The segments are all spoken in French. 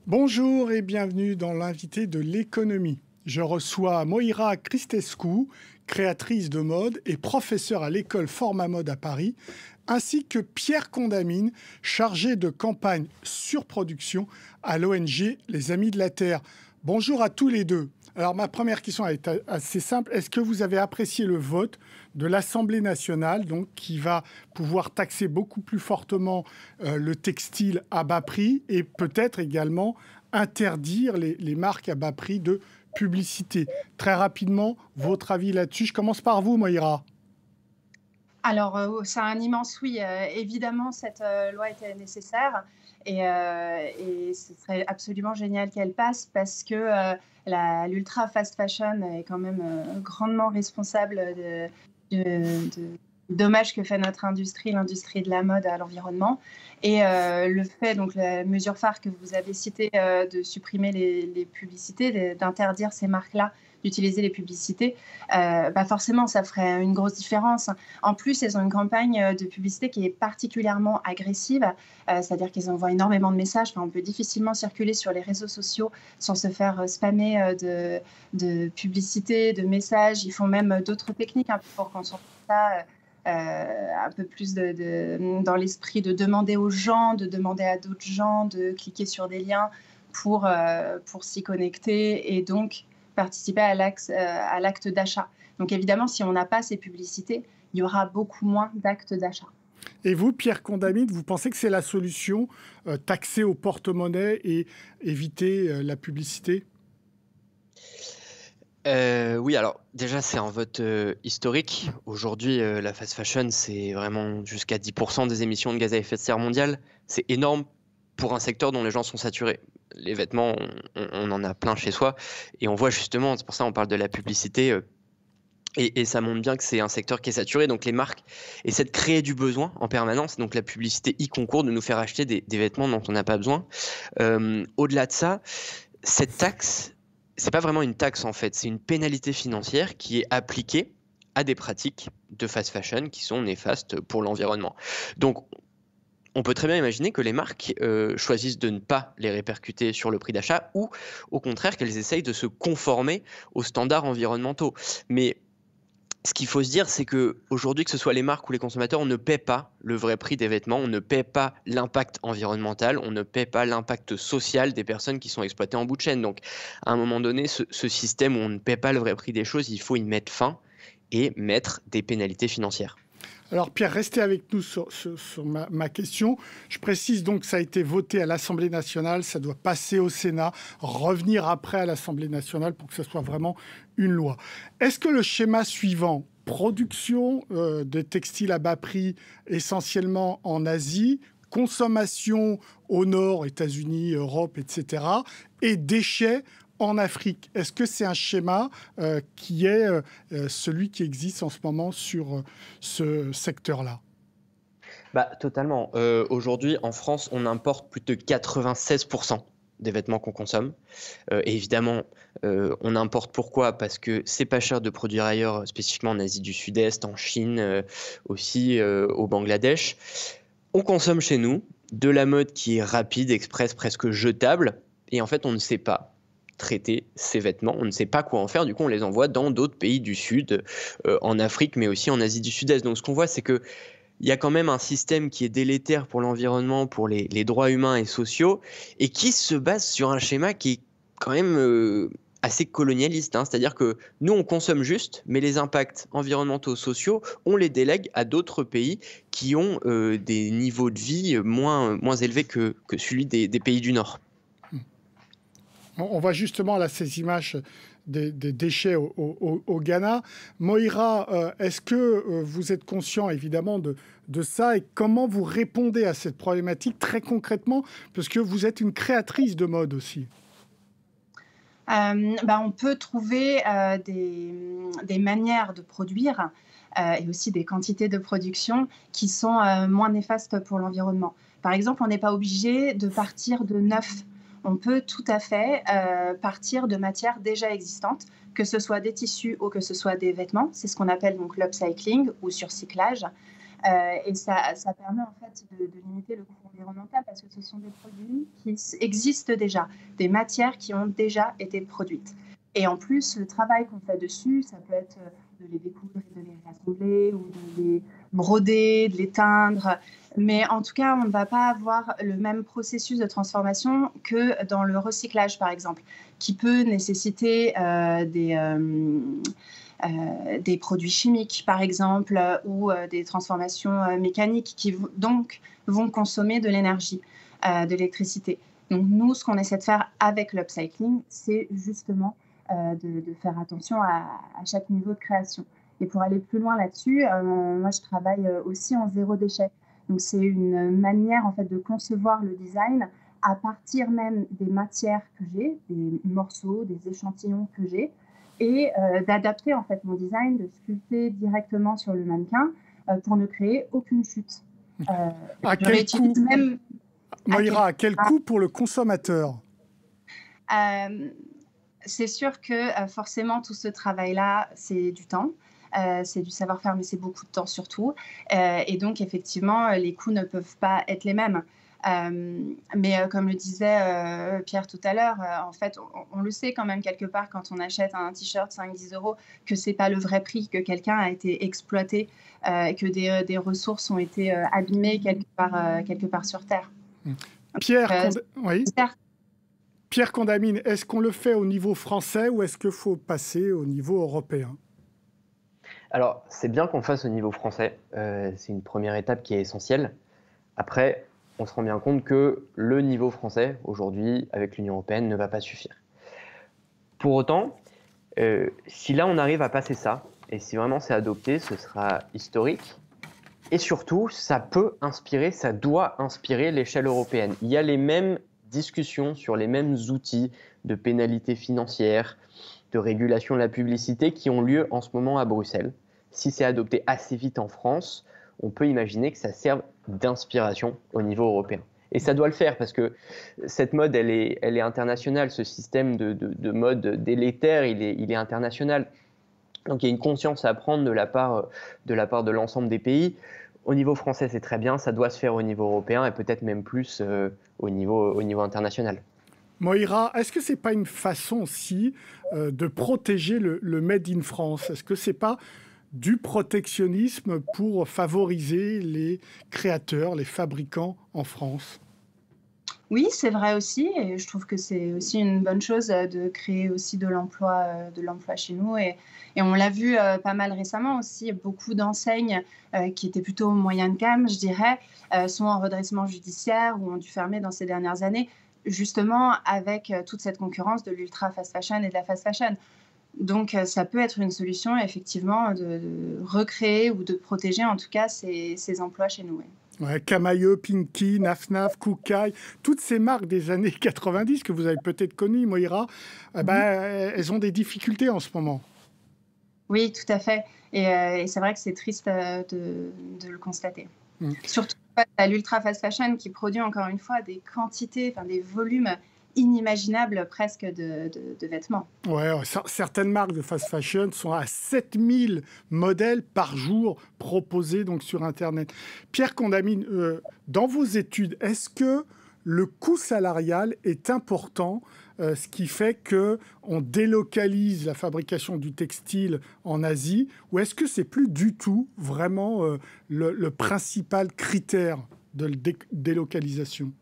Bonjour et bienvenue dans l'invité de l'économie. Je reçois Moira Cristescu, créatrice de mode et professeure à l'école Forma Mode à Paris, ainsi que Pierre Condamine, chargé de campagne surproduction à l'ONG Les Amis de la Terre. Bonjour à tous les deux. Alors ma première question est assez simple. Est-ce que vous avez apprécié le vote de l'Assemblée nationale, donc, qui va pouvoir taxer beaucoup plus fortement le textile à bas prix et peut-être également interdire les marques à bas prix de publicité? Très rapidement, votre avis là-dessus. Je commence par vous, Moira. Alors, c'est un immense oui. Évidemment, cette loi était nécessaire et ce serait absolument génial qu'elle passe parce que l'ultra fast fashion est quand même grandement responsable de dommages que fait notre industrie, l'industrie de la mode à l'environnement. Et le fait, donc la mesure phare que vous avez citée, de supprimer les publicités, d'interdire ces marques-là d'utiliser les publicités, forcément, ça ferait une grosse différence. En plus, elles ont une campagne de publicité qui est particulièrement agressive, c'est-à-dire qu'elles envoient énormément de messages. Enfin, on peut difficilement circuler sur les réseaux sociaux sans se faire spammer de publicités, de messages. Ils font même d'autres techniques pour qu'on s'en ça. Un peu plus dans l'esprit de demander aux gens, de demander à d'autres gens de cliquer sur des liens pour s'y connecter et donc participer à l'acte d'achat. Donc évidemment, si on n'a pas ces publicités, il y aura beaucoup moins d'actes d'achat. Et vous, Pierre Condamine, vous pensez que c'est la solution, taxer au porte-monnaie et éviter la publicité ? Oui, alors déjà c'est un vote historique. Aujourd'hui, la fast fashion, c'est vraiment jusqu'à 10% des émissions de gaz à effet de serre mondiales. C'est énorme pour un secteur dont les gens sont saturés. Les vêtements, on en a plein chez soi. Et on voit justement, c'est pour ça qu'on parle de la publicité, et ça montre bien que c'est un secteur qui est saturé. Donc les marques essaient de créer du besoin en permanence. Donc la publicité y concourt de nous faire acheter des vêtements dont on n'a pas besoin. Au-delà de ça, cette taxe, c'est pas vraiment une taxe en fait, c'est une pénalité financière qui est appliquée à des pratiques de fast fashion qui sont néfastes pour l'environnement. Donc on peut très bien imaginer que les marques choisissent de ne pas les répercuter sur le prix d'achat ou au contraire qu'elles essayent de se conformer aux standards environnementaux. Mais ce qu'il faut se dire, c'est qu'aujourd'hui, que ce soit les marques ou les consommateurs, on ne paie pas le vrai prix des vêtements, on ne paie pas l'impact environnemental, on ne paie pas l'impact social des personnes qui sont exploitées en bout de chaîne. Donc, à un moment donné, ce système où on ne paie pas le vrai prix des choses, il faut y mettre fin et mettre des pénalités financières. Alors Pierre, restez avec nous sur ma question. Je précise donc que ça a été voté à l'Assemblée nationale, ça doit passer au Sénat, revenir après à l'Assemblée nationale pour que ce soit vraiment une loi. Est-ce que le schéma suivant, production de textiles à bas prix essentiellement en Asie, consommation au nord, États-Unis, Europe, etc., et déchets en Afrique, est-ce que c'est un schéma qui est celui qui existe en ce moment sur ce secteur-là ? Totalement. Aujourd'hui, en France, on importe plus de 96% des vêtements qu'on consomme. Et évidemment, on importe pourquoi ? Parce que c'est pas cher de produire ailleurs, spécifiquement en Asie du Sud-Est, en Chine, aussi au Bangladesh. On consomme chez nous de la mode qui est rapide, express, presque jetable. Et en fait, on ne sait pas traiter ces vêtements, on ne sait pas quoi en faire, du coup on les envoie dans d'autres pays du Sud, en Afrique, mais aussi en Asie du Sud-Est. Donc ce qu'on voit, c'est qu'il y a quand même un système qui est délétère pour l'environnement, pour les droits humains et sociaux, et qui se base sur un schéma qui est quand même assez colonialiste. C'est-à-dire que nous, on consomme juste, mais les impacts environnementaux, sociaux, on les délègue à d'autres pays qui ont des niveaux de vie moins élevés que celui des pays du Nord. On voit justement là ces images des déchets au Ghana. Moira, est-ce que vous êtes conscient évidemment de ça et comment vous répondez à cette problématique très concrètement, parce que vous êtes une créatrice de mode aussi? On peut trouver des manières de produire et aussi des quantités de production qui sont moins néfastes pour l'environnement. Par exemple, on n'est pas obligé de partir de neuf. On peut tout à fait partir de matières déjà existantes, que ce soit des tissus ou que ce soit des vêtements. C'est ce qu'on appelle donc l'upcycling ou surcyclage. Et ça permet en fait de limiter le coût environnemental parce que ce sont des produits qui existent déjà, des matières qui ont déjà été produites. Et en plus, le travail qu'on fait dessus, ça peut être de les découdre et de les rassembler ou de les broder, de les teindre. Mais en tout cas, on ne va pas avoir le même processus de transformation que dans le recyclage, par exemple, qui peut nécessiter des produits chimiques, par exemple, ou des transformations mécaniques qui donc vont consommer de l'énergie, de l'électricité. Donc nous, ce qu'on essaie de faire avec l'upcycling, c'est justement de faire attention à chaque niveau de création. Et pour aller plus loin là-dessus, moi, je travaille aussi en zéro déchet. Donc c'est une manière en fait de concevoir le design à partir même des matières que j'ai, des morceaux, des échantillons que j'ai, et d'adapter en fait mon design, de sculpter directement sur le mannequin pour ne créer aucune chute. À quel coût, même... Moira, à quel coût pour le consommateur? C'est sûr que forcément tout ce travail-là, c'est du temps. C'est du savoir-faire, mais c'est beaucoup de temps surtout. Et donc, effectivement, les coûts ne peuvent pas être les mêmes. Mais comme le disait Pierre tout à l'heure, en fait, on le sait quand même quelque part quand on achète un t-shirt 5-10 euros que ce n'est pas le vrai prix, que quelqu'un a été exploité, que des ressources ont été abîmées quelque part sur Terre. Pierre, oui. Pierre Condamine, est-ce qu'on le fait au niveau français ou est-ce qu'il faut passer au niveau européen? Alors, c'est bien qu'on le fasse au niveau français. C'est une première étape qui est essentielle. Après, on se rend bien compte que le niveau français, aujourd'hui, avec l'Union européenne, ne va pas suffire. Pour autant, si là, on arrive à passer ça, et si vraiment c'est adopté, ce sera historique. Et surtout, ça peut inspirer, ça doit inspirer l'échelle européenne. Il y a les mêmes discussions sur les mêmes outils de pénalité financière, de régulation de la publicité qui ont lieu en ce moment à Bruxelles. Si c'est adopté assez vite en France, on peut imaginer que ça serve d'inspiration au niveau européen. Et ça doit le faire parce que cette mode, elle est internationale. Ce système de mode délétère, il est international. Donc il y a une conscience à prendre de la part de l'ensemble des pays. Au niveau français, c'est très bien, ça doit se faire au niveau européen et peut-être même plus au niveau international. Moira, est-ce que ce n'est pas une façon aussi de protéger le Made in France? Est-ce que ce n'est pas du protectionnisme pour favoriser les créateurs, les fabricants en France? Oui, c'est vrai aussi, et je trouve que c'est aussi une bonne chose de créer aussi de l'emploi chez nous. Et on l'a vu pas mal récemment aussi, beaucoup d'enseignes qui étaient plutôt moyen de gamme, je dirais, sont en redressement judiciaire ou ont dû fermer dans ces dernières années, justement avec toute cette concurrence de l'ultra fast fashion et de la fast fashion. Donc ça peut être une solution, effectivement, de recréer ou de protéger en tout cas ces emplois chez nous. Ouais, Camaïeu, Pinky, Naf, Koukaï, toutes ces marques des années 90 que vous avez peut-être connues, Moira, elles ont des difficultés en ce moment. Oui, tout à fait. Et c'est vrai que c'est triste de le constater. Surtout à l'ultra fast fashion qui produit encore une fois des quantités, des volumes inimaginables presque de vêtements. Ouais, certaines marques de fast fashion sont à 7000 modèles par jour proposés donc sur Internet. Pierre Condamine, dans vos études, est-ce que le coût salarial est important, ce qui fait qu'on délocalise la fabrication du textile en Asie, ou est-ce que c'est plus du tout vraiment le principal critère de délocalisation?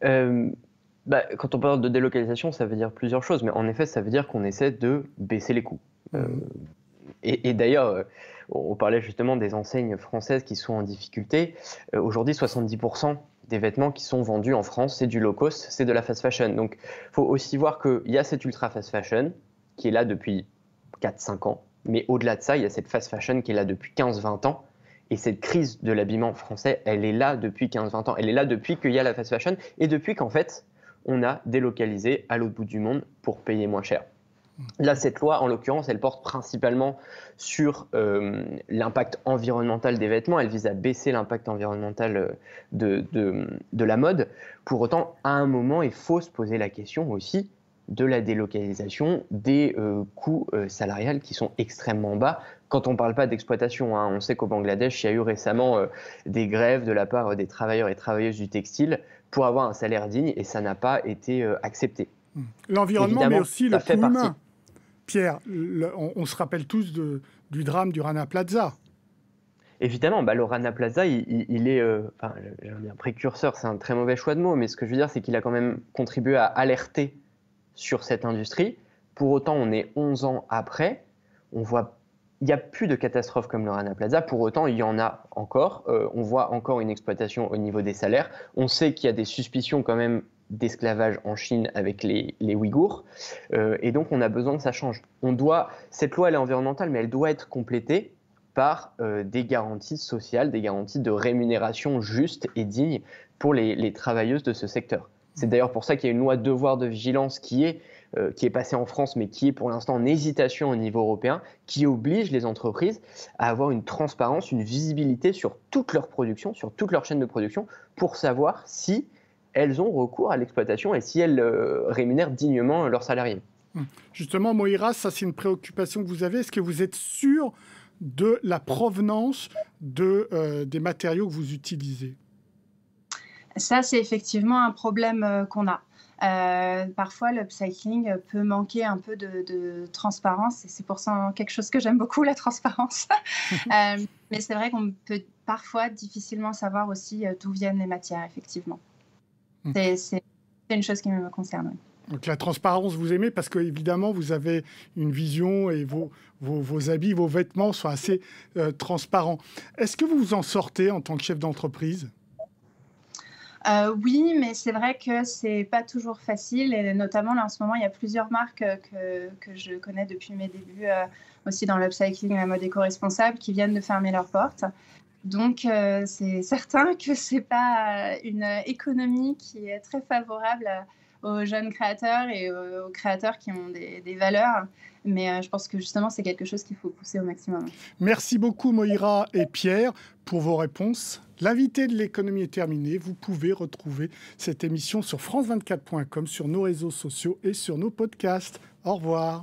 Quand on parle de délocalisation, ça veut dire plusieurs choses, mais en effet, ça veut dire qu'on essaie de baisser les coûts. Et d'ailleurs, on parlait justement des enseignes françaises qui sont en difficulté. Aujourd'hui, 70% des vêtements qui sont vendus en France, c'est du low cost, c'est de la fast fashion. Donc, il faut aussi voir qu'il y a cette ultra fast fashion qui est là depuis 4-5 ans, mais au-delà de ça, il y a cette fast fashion qui est là depuis 15-20 ans. Et cette crise de l'habillement français, elle est là depuis 15-20 ans. Elle est là depuis qu'il y a la fast fashion et depuis qu'en fait, on a délocalisé à l'autre bout du monde pour payer moins cher. Là, cette loi, en l'occurrence, elle porte principalement sur l'impact environnemental des vêtements. Elle vise à baisser l'impact environnemental de la mode. Pour autant, à un moment, il faut se poser la question aussi de la délocalisation, des coûts salariales qui sont extrêmement bas. Quand on ne parle pas d'exploitation, hein, on sait qu'au Bangladesh, il y a eu récemment des grèves de la part des travailleurs et travailleuses du textile pour avoir un salaire digne, et ça n'a pas été accepté. L'environnement, mais Évidemment, aussi le ça fait coût partie. humain. Pierre, on se rappelle tous du drame du Rana Plaza. Évidemment, le Rana Plaza, il est j'allais dire précurseur, c'est un très mauvais choix de mots, mais ce que je veux dire, c'est qu'il a quand même contribué à alerter sur cette industrie. Pour autant, on est 11 ans après, il n'y a plus de catastrophes comme le Rana Plaza. Pour autant, il y en a encore. On voit encore une exploitation au niveau des salaires. On sait qu'il y a des suspicions quand même d'esclavage en Chine avec les Ouïghours. Et donc, on a besoin que ça change. Cette loi, elle est environnementale, mais elle doit être complétée par des garanties sociales, des garanties de rémunération juste et digne pour les travailleuses de ce secteur. C'est d'ailleurs pour ça qu'il y a une loi devoir de vigilance qui est passée en France, mais qui est pour l'instant en hésitation au niveau européen, qui oblige les entreprises à avoir une transparence, une visibilité sur toute leur production, sur toute leur chaîne de production, pour savoir si elles ont recours à l'exploitation et si elles rémunèrent dignement leurs salariés. Justement, Moïra, ça c'est une préoccupation que vous avez. Est-ce que vous êtes sûr de la provenance des matériaux que vous utilisez? Ça, c'est effectivement un problème qu'on a. Parfois, l'upcycling peut manquer un peu de transparence, et c'est pour ça quelque chose que j'aime beaucoup, la transparence. Mais c'est vrai qu'on peut parfois difficilement savoir aussi d'où viennent les matières, effectivement. C'est une chose qui me concerne. Donc la transparence, vous aimez parce qu'évidemment, vous avez une vision et vos habits, vos vêtements sont assez transparents. Est-ce que vous vous en sortez en tant que chef d'entreprise ? Oui, mais c'est vrai que c'est pas toujours facile, et notamment là en ce moment, il y a plusieurs marques que je connais depuis mes débuts aussi dans l'upcycling et la mode éco-responsable qui viennent de fermer leurs portes. Donc c'est certain que c'est pas une économie qui est très favorable aux jeunes créateurs et aux créateurs qui ont des valeurs. Mais je pense que justement, c'est quelque chose qu'il faut pousser au maximum. Merci beaucoup Moïra et Pierre pour vos réponses. L'invité de l'économie est terminé. Vous pouvez retrouver cette émission sur france24.com, sur nos réseaux sociaux et sur nos podcasts. Au revoir.